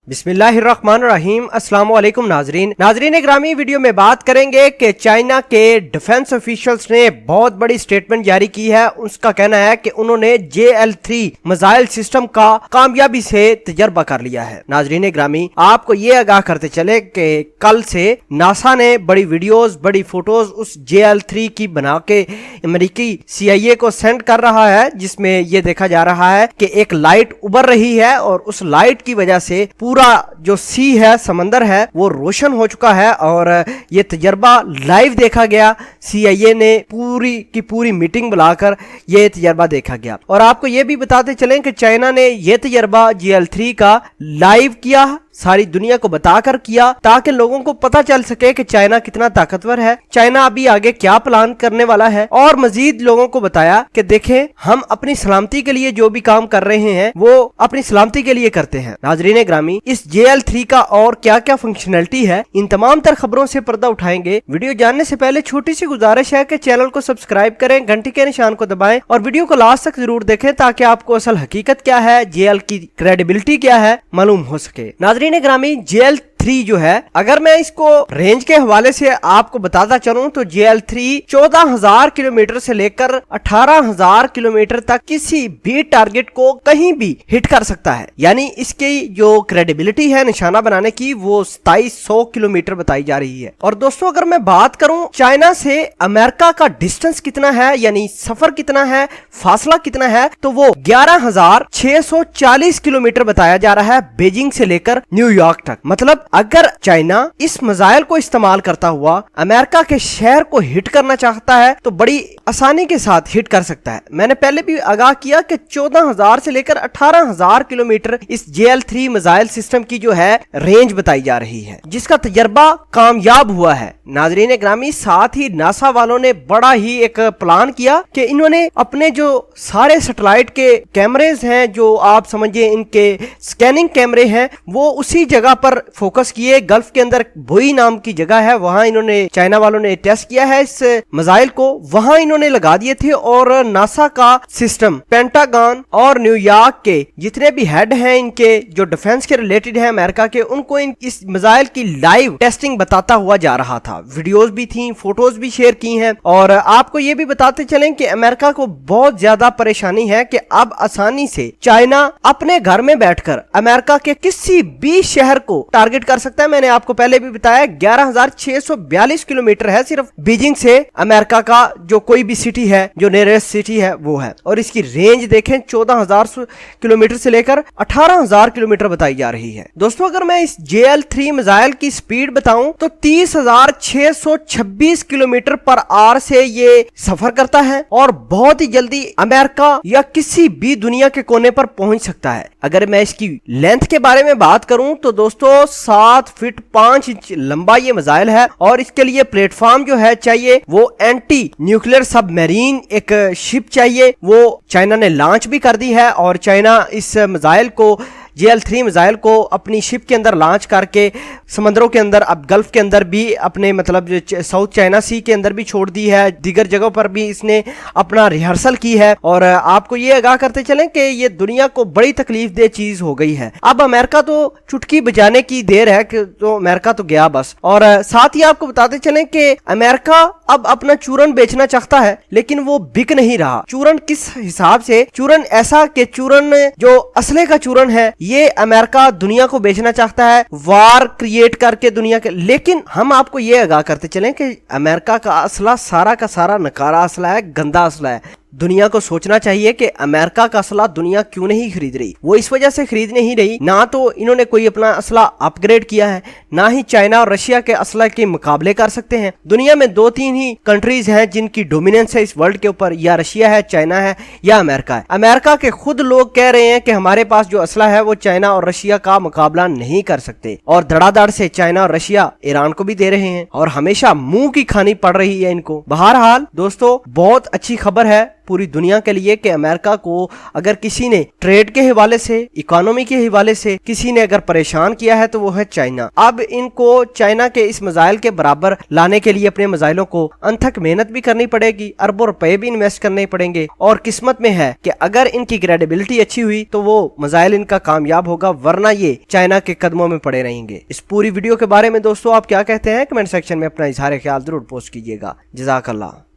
बिस्मिल्लाहिर्रहमानिर्रहीम। अस्सलाम वालेकुम नाजरीन ग्रामी, वीडियो में बात करेंगे कि चाइना के डिफेंस ऑफिशियल्स ने बहुत बड़ी स्टेटमेंट जारी की है। उसका कहना है कि उन्होंने JL3 मिसाइल सिस्टम का कामयाबी से तजर्बा कर लिया है। नाजरीन ग्रामी, आपको ये आगाह करते चले कि कल से नासा ने बड़ी वीडियोस, बड़ी फोटोज उस JL3 की बना के अमेरिकी CIA को सेंड कर रहा है, जिसमें ये देखा जा रहा है कि एक लाइट उबर रही है और उस लाइट की वजह से पूरा जो सी है, समंदर है, वो रोशन हो चुका है। और ये तजर्बा लाइव देखा गया। CIA ने पूरी की पूरी मीटिंग बुलाकर ये तजर्बा देखा गया। और आपको ये भी बताते चलें कि चाइना ने ये तजर्बा JL3 का लाइव किया, सारी दुनिया को बताकर किया, ताकि लोगों को पता चल सके कि चाइना कितना ताकतवर है, चाइना अभी आगे क्या प्लान करने वाला है। और मजीद लोगों को बताया कि देखें, हम अपनी सलामती के लिए जो भी काम कर रहे हैं वो अपनी सलामती के लिए करते हैं। नाजरीन ग्रामी, इस JL3 का और क्या क्या फंक्शनैलिटी है, इन तमाम तर खबरों से पर्दा उठाएंगे। वीडियो जानने से पहले छोटी सी गुजारिश है कि चैनल को सब्सक्राइब करें, घंटी के निशान को दबाएं और वीडियो को लास्ट तक जरूर देखें, ताकि आपको असल हकीकत क्या है, JL की क्रेडिबिलिटी क्या है, मालूम हो सके। नाजरीन ग्रामी, JL3 जो है, अगर मैं इसको रेंज के हवाले से आपको बताता चलूं तो JL3 14,000 किलोमीटर से लेकर 18,000 किलोमीटर तक किसी भी टारगेट को कहीं भी हिट कर सकता है। यानी इसकी जो क्रेडिबिलिटी है निशाना बनाने की, वो 2700 किलोमीटर बताई जा रही है। और दोस्तों, अगर मैं बात करूं चाइना से अमेरिका का डिस्टेंस कितना है, यानी सफर कितना है, फासला कितना है, तो वो 11,640 किलोमीटर बताया जा रहा है, बीजिंग से लेकर न्यूयॉर्क तक। मतलब अगर चाइना इस मिसाइल को इस्तेमाल करता हुआ अमेरिका के शहर को हिट करना चाहता है तो बड़ी आसानी के साथ हिट कर सकता है। मैंने पहले भी आगाह किया कि 14,000 से लेकर 18,000 किलोमीटर इस JL3 मिसाइल सिस्टम की जो है रेंज बताई जा रही है, जिसका तजर्बा कामयाब हुआ है। नाजरीन ग्रामी, साथ ही नासा वालों ने बड़ा ही एक प्लान किया कि इन्होंने अपने जो सारे सैटेलाइट के कैमरेज हैं, जो आप समझिए इनके स्कैनिंग कैमरे हैं, वो उसी जगह पर फोकस किए। गल्फ के अंदर बोई नाम की जगह है, वहां इन्होंने, चाइना वालों ने टेस्ट किया है इस मिसाइल को, वहां इन्होंने लगा दिए थे। और नासा का सिस्टम, पेंटागन और न्यूयॉर्क के जितने भी हेड हैं इनके, जो डिफेंस के रिलेटेड है अमेरिका के, उनको इस मिसाइल की लाइव टेस्टिंग बताता हुआ जा रहा था। वीडियोस भी थी, फोटोज भी शेयर की हैं। और आपको ये भी बताते चलें कि अमेरिका को बहुत ज्यादा परेशानी है कि अब आसानी से चाइना अपने घर में बैठकर अमेरिका के किसी भी शहर को टारगेट कर सकता है। मैंने आपको पहले भी बताया 11,642 किलोमीटर है सिर्फ बीजिंग से अमेरिका का जो कोई भी सिटी है, जो नियरेस्ट सिटी है वो है। और इसकी रेंज देखें, 14,000 किलोमीटर से लेकर 18,000 किलोमीटर बताई जा रही है। दोस्तों, अगर मैं इस JL3 मिसाइल की स्पीड बताऊं तो 30,626 किलोमीटर पर आवर से ये सफर करता है और बहुत ही जल्दी अमेरिका या किसी भी दुनिया के कोने पर पहुंच सकता है। अगर मैं इसकी लेंथ के बारे में बात करूं तो दोस्तों 7 फीट 5 इंच लंबा ये मिसाइल है। और इसके लिए प्लेटफॉर्म जो है चाहिए, वो एंटी न्यूक्लियर सबमरीन एक शिप चाहिए, वो चाइना ने लॉन्च भी कर दी है। और चाइना इस मिसाइल को, JL3 मिसाइल को अपनी शिप के अंदर लॉन्च करके समंदरों के अंदर, अब गल्फ के अंदर भी, अपने मतलब साउथ चाइना सी के अंदर भी छोड़ दी है, दीगर जगहों पर भी इसने अपना रिहर्सल की है। और आपको ये आगाह करते चलें कि ये दुनिया को बड़ी तकलीफ दे चीज हो गई है। अब अमेरिका तो चुटकी बजाने की देर है कि तो अमेरिका तो गया बस। और साथ ही आपको बताते चलें कि अमेरिका अब अपना चूरन बेचना चाहता है, लेकिन वो बिक नहीं रहा। चूरन किस हिसाब से? चूरन ऐसा कि चूरन जो असले का चूरन है, ये अमेरिका दुनिया को बेचना चाहता है, वार क्रिएट करके दुनिया के। लेकिन हम आपको ये आगाह करते चलें कि अमेरिका का असला सारा का सारा नकारा असला है, गंदा असला है। दुनिया को सोचना चाहिए कि अमेरिका का असला दुनिया क्यों नहीं खरीद रही। वो इस वजह से खरीद नहीं रही, ना तो इन्होंने कोई अपना असला अपग्रेड किया है, ना ही चाइना और रशिया के असला के मुकाबले कर सकते हैं। दुनिया में 2-3 ही कंट्रीज हैं जिनकी डोमिनेंस है इस वर्ल्ड के ऊपर, या रशिया है, चाइना है, या अमेरिका है। अमेरिका के खुद लोग कह रहे हैं कि हमारे पास जो असला है वो चाइना और रशिया का मुकाबला नहीं कर सकते। और धड़ाधड़ से चाइना और रशिया ईरान को भी दे रहे हैं और हमेशा मुंह की खानी पड़ रही है इनको। बहरहाल दोस्तों, बहुत अच्छी खबर है पूरी दुनिया के लिए कि अमेरिका को अगर किसी ने ट्रेड के हवाले से, इकोनॉमी के हवाले से किसी ने अगर परेशान किया है तो वो है चाइना। अब इनको चाइना के इस मिसाइल के बराबर लाने के लिए अपने मिसाइलों को अनथक मेहनत भी करनी पड़ेगी, अरबों रुपए भी इन्वेस्ट करने पड़ेंगे, और किस्मत में है कि अगर इनकी क्रेडिबिलिटी अच्छी हुई तो वो मिसाइल इनका कामयाब होगा, वरना ये चाइना के कदमों में पड़े रहेंगे। इस पूरी वीडियो के बारे में दोस्तों आप क्या कहते हैं? कमेंट सेक्शन में अपना इजहार ख्याल जरूर पोस्ट कीजिएगा। जज़ाकल्लाह।